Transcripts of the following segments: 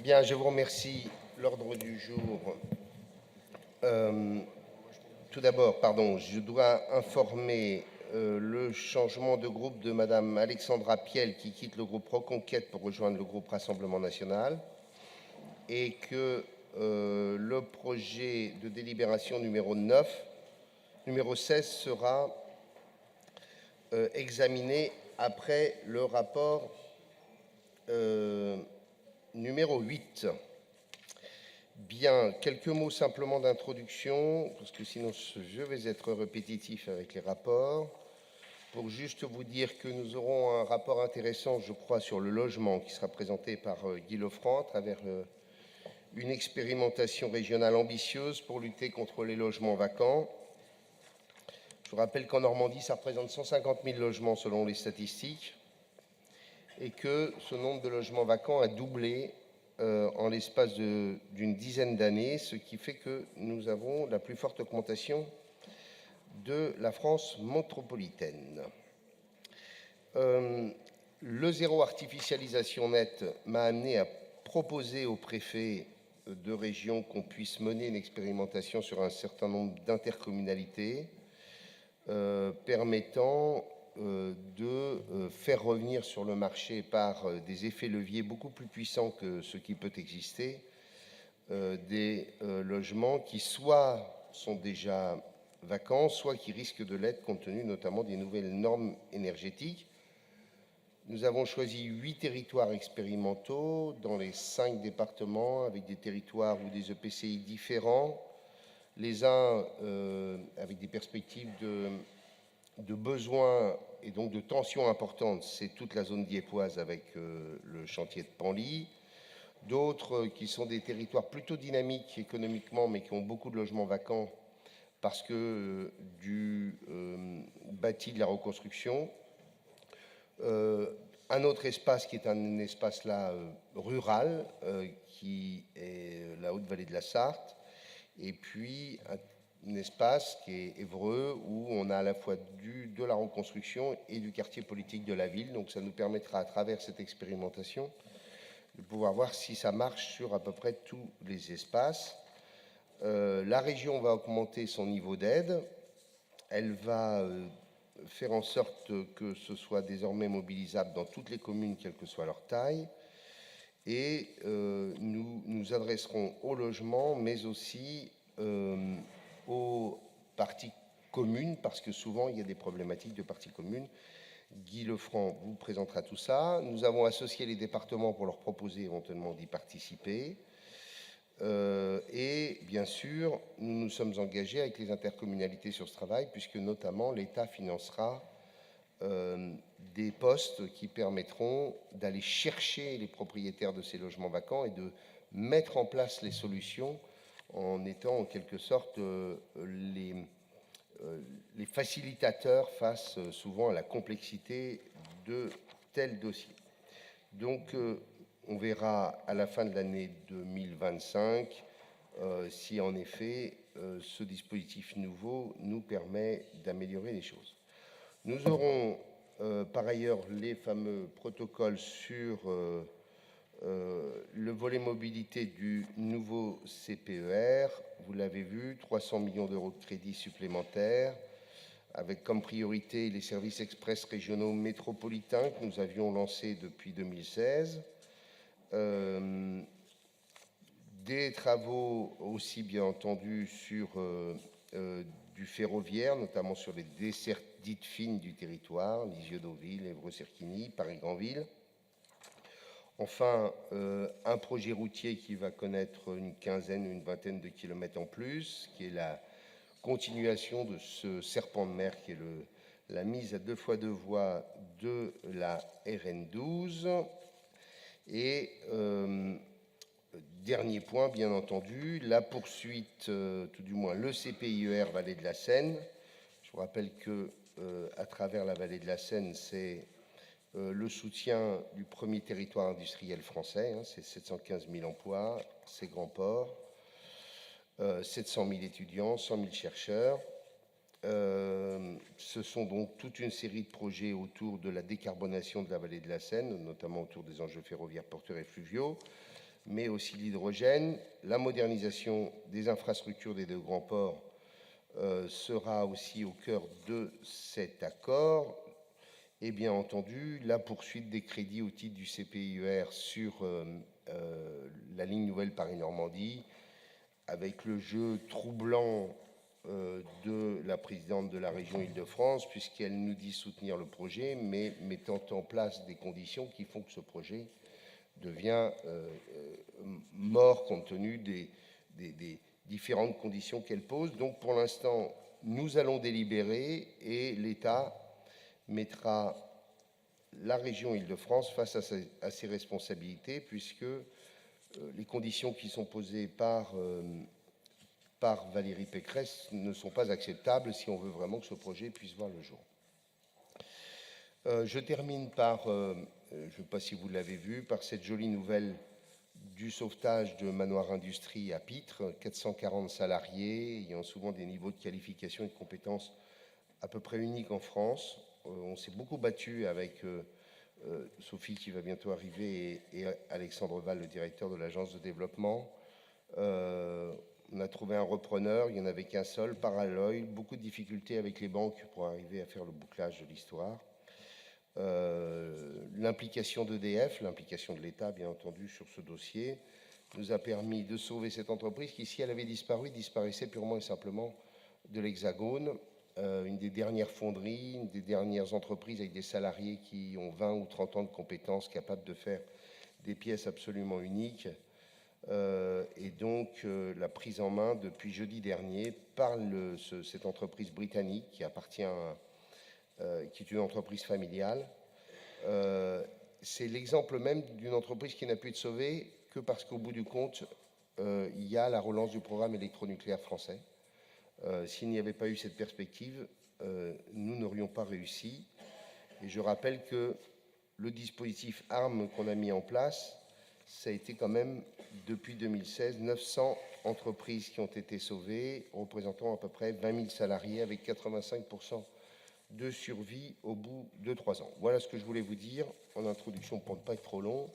Bien, je vous remercie. L'ordre du jour. Tout d'abord, pardon, je dois informer le changement de groupe de Madame Alexandra Piel qui quitte le groupe Reconquête pour rejoindre le groupe Rassemblement National et que le projet de délibération numéro 16 sera examiné après le rapport numéro 8. Bien, quelques mots simplement d'introduction, parce que sinon je vais être répétitif avec les rapports, pour juste vous dire que nous aurons un rapport intéressant, je crois, sur le logement, qui sera présenté par Guy Lefranc à travers une expérimentation régionale ambitieuse pour lutter contre les logements vacants. Je vous rappelle qu'en Normandie, ça représente 150 000 logements selon les statistiques, et que ce nombre de logements vacants a doublé en l'espace d'une dizaine d'années, ce qui fait que nous avons la plus forte augmentation de la France métropolitaine. Le zéro artificialisation nette m'a amené à proposer au préfet de région qu'on puisse mener une expérimentation sur un certain nombre d'intercommunalités permettant de faire revenir sur le marché par des effets leviers beaucoup plus puissants que ce qui peut exister, des logements qui soit sont déjà vacants, soit qui risquent de l'être compte tenu notamment des nouvelles normes énergétiques. Nous avons choisi 8 territoires expérimentaux dans les 5 départements avec des territoires ou des EPCI différents, les uns avec des perspectives de besoins et donc de tensions importantes, c'est toute la zone dieuppoise avec le chantier de Panly. D'autres qui sont des territoires plutôt dynamiques économiquement, mais qui ont beaucoup de logements vacants parce que du bâti de la reconstruction. Un autre espace qui est un espace là rural, qui est la Haute-Vallée de la Sarthe, et puis un espace qui est Évreux, où on a à la fois de la reconstruction et du quartier politique de la ville. Donc ça nous permettra, à travers cette expérimentation, de pouvoir voir si ça marche sur à peu près tous les espaces. La région va augmenter son niveau d'aide. Elle va faire en sorte que ce soit désormais mobilisable dans toutes les communes, quelle que soit leur taille. Et nous nous adresserons au logement, mais aussi aux parties communes, parce que souvent il y a des problématiques de parties communes. Guy Lefranc vous présentera tout ça. Nous avons associé les départements pour leur proposer éventuellement d'y participer. Et bien sûr, nous nous sommes engagés avec les intercommunalités sur ce travail, puisque notamment l'État financera des postes qui permettront d'aller chercher les propriétaires de ces logements vacants et de mettre en place les solutions en étant en quelque sorte les facilitateurs face souvent à la complexité de tels dossiers. Donc, on verra à la fin de l'année 2025 si en effet ce dispositif nouveau nous permet d'améliorer les choses. Nous aurons par ailleurs les fameux protocoles sur le volet mobilité du nouveau CPER. Vous l'avez vu, 300 millions d'euros de crédits supplémentaires, avec comme priorité les services express régionaux métropolitains que nous avions lancés depuis 2016. Des travaux aussi, bien entendu, sur du ferroviaire, notamment sur les dessertes dites fines du territoire, Lisieux-Deauville, Évreux-Cerquigny, Paris-Granville. Enfin, un projet routier qui va connaître une quinzaine, une vingtaine de kilomètres en plus, qui est la continuation de ce serpent de mer qui est la mise à 2x2 voies de la RN12. Et dernier point, bien entendu, la poursuite, tout du moins le CPIER Vallée de la Seine. Je vous rappelle que à travers la Vallée de la Seine, c'est le soutien du premier territoire industriel français, hein, c'est 715 000 emplois, c'est grands ports, 700 000 étudiants, 100 000 chercheurs. Ce sont donc toute une série de projets autour de la décarbonation de la vallée de la Seine, notamment autour des enjeux ferroviaires, portuaires et fluviaux. mais aussi l'hydrogène. La modernisation des infrastructures des deux grands ports sera aussi au cœur de cet accord. Et bien entendu, la poursuite des crédits au titre du CPIER sur la ligne nouvelle Paris-Normandie, avec le jeu troublant de la présidente de la région Île-de-France, puisqu'elle nous dit soutenir le projet, mais mettant en place des conditions qui font que ce projet devient mort compte tenu des différentes conditions qu'elle pose. Donc pour l'instant, nous allons délibérer et l'État mettra la région Île-de-France face à ses responsabilités, puisque les conditions qui sont posées par Valérie Pécresse ne sont pas acceptables si on veut vraiment que ce projet puisse voir le jour. Je termine par, je ne sais pas si vous l'avez vu, par cette jolie nouvelle du sauvetage de Manoir Industrie à Pitre, 440 salariés, ayant souvent des niveaux de qualification et de compétences à peu près uniques en France. On s'est beaucoup battu avec Sophie qui va bientôt arriver et Alexandre Val, le directeur de l'agence de développement. On a trouvé un repreneur, il n'y en avait qu'un seul, Paraloil, beaucoup de difficultés avec les banques pour arriver à faire le bouclage de l'histoire. L'implication d'EDF, l'implication de l'État, bien entendu, sur ce dossier, nous a permis de sauver cette entreprise qui, si elle avait disparu, disparaissait purement et simplement de l'Hexagone. Une des dernières fonderies, une des dernières entreprises avec des salariés qui ont 20 ou 30 ans de compétences, capables de faire des pièces absolument uniques. Et donc, la prise en main depuis jeudi dernier par cette entreprise britannique qui appartient qui est une entreprise familiale. C'est l'exemple même d'une entreprise qui n'a pu être sauvée que parce qu'au bout du compte, il y a la relance du programme électronucléaire français. S'il n'y avait pas eu cette perspective, nous n'aurions pas réussi. Et je rappelle que le dispositif ARM qu'on a mis en place, ça a été quand même, depuis 2016, 900 entreprises qui ont été sauvées, représentant à peu près 20 000 salariés, avec 85% de survie au bout de 3 ans. Voilà ce que je voulais vous dire en introduction pour ne pas être trop long.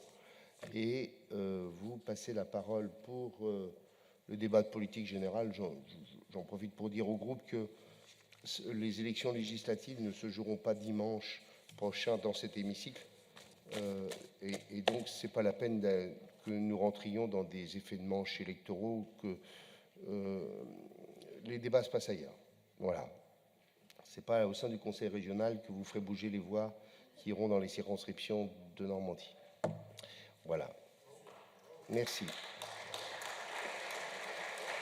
Et vous passez la parole pour le débat de politique générale. J'en profite pour dire au groupe que les élections législatives ne se joueront pas dimanche prochain dans cet hémicycle. Et donc, ce n'est pas la peine que nous rentrions dans des effets de manche électoraux, que les débats se passent ailleurs. Voilà. Ce n'est pas au sein du Conseil régional que vous ferez bouger les voix qui iront dans les circonscriptions de Normandie. Voilà. Merci.